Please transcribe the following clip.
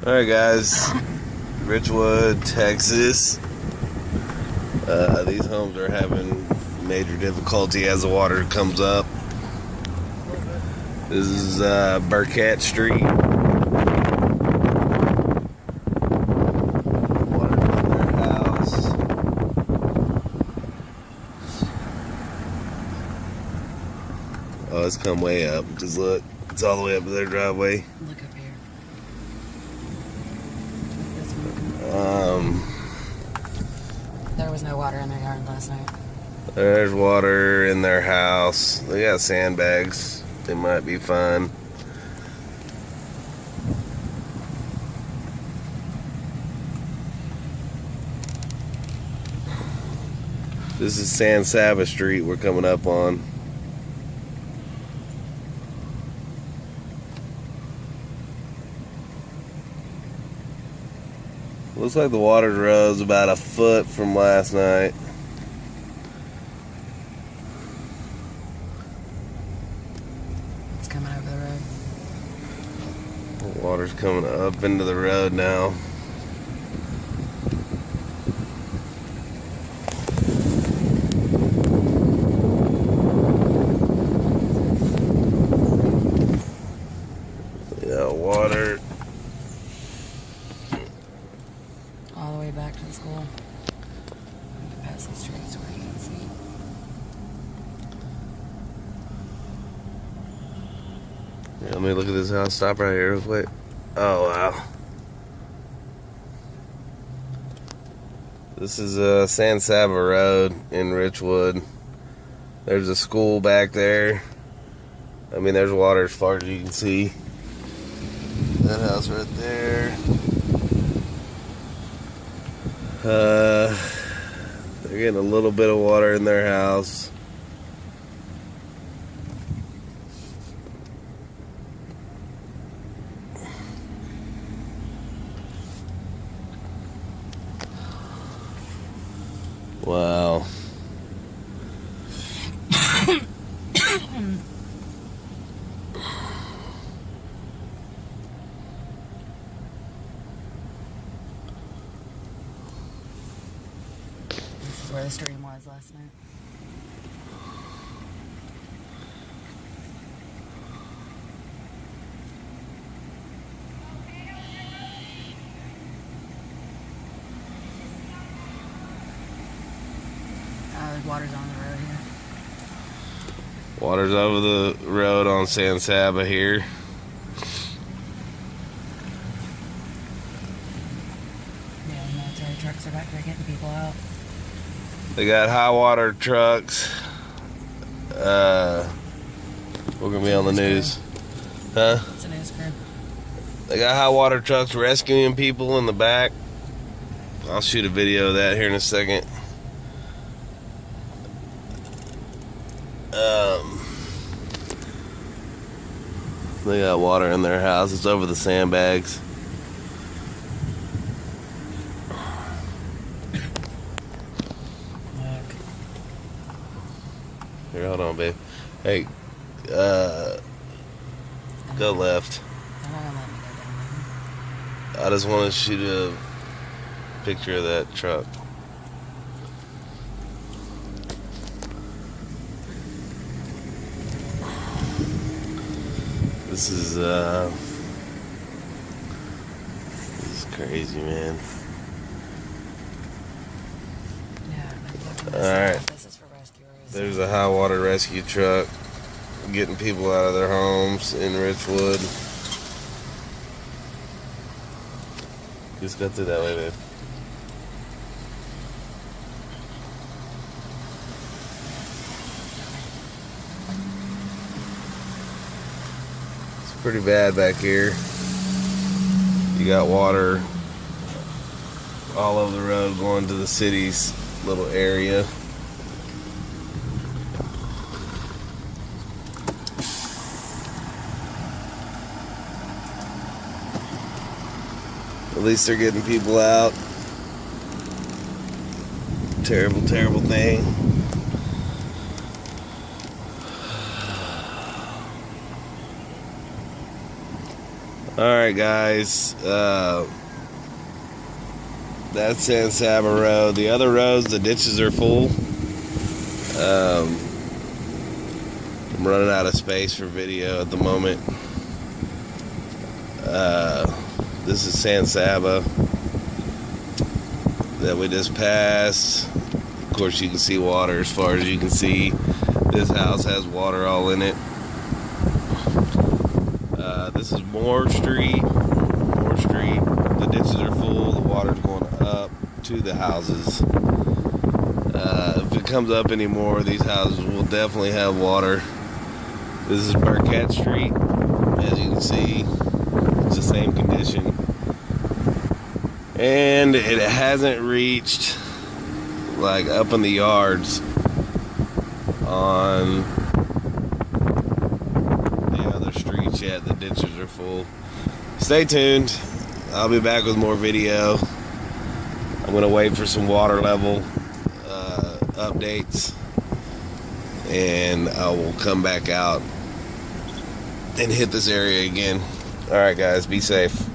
Alright guys, Richwood, Texas. These homes are having major difficulty as the water comes up. This is Burkett Street. Water's in their house. Oh, it's come way up. Just look, it's all the way up to their driveway. Look up here. There was no water in their yard last night. There's water in their house. They got sandbags. They might be fine. This is San Saba Street we're coming up on. Looks like the water rose about a foot from last night. It's coming over the road. The water's coming up into the road now. Yeah, water. All the way back to the school. I'm gonna pass these trees where you can see. Yeah, let me look at this house. Stop right here real quick. Oh, wow. This is San Saba Road in Richwood. There's a school back there. I mean, there's water as far as you can see. That house right there. They're getting a little bit of water in their house. Wow. This is where the stream was last night. The water's on the road here. Water's over the road on San Saba here. Yeah, the military trucks are back there getting people out. They got high water trucks. We're gonna be on the news. Huh? It's a news crew. They got high water trucks rescuing people in the back. I'll shoot a video of that here in a second. They got water in their house. It's over the sandbags. Look. Here, hold on, babe. Hey, go left. They're not gonna let me go down there. I just want to shoot a picture of that truck. This is crazy, man. Yeah, I've been looking All this right. up. This is for rescuers. There's a high water rescue truck getting people out of their homes in Richwood. Just go through that way, babe. It's pretty bad back here. You got water all over the road going to the city's little area. At least they're getting people out. Terrible, terrible thing. Alright guys, that's San Saba Road. The other roads, the ditches are full. I'm running out of space for video at the moment. This is San Saba that we just passed. Of course you can see water as far as you can see. This house has water all in it. This is Moore Street. The ditches are full. The water's going up to the houses. If it comes up anymore, these houses will definitely have water. This is Burkett Street. As you can see, it's the same condition. And it hasn't reached like up in the yards on the other streets yet. The ditches are full. Stay tuned. I'll be back with more video. I'm gonna wait for some water level updates, and I will come back out and hit this area again. Alright guys, be safe.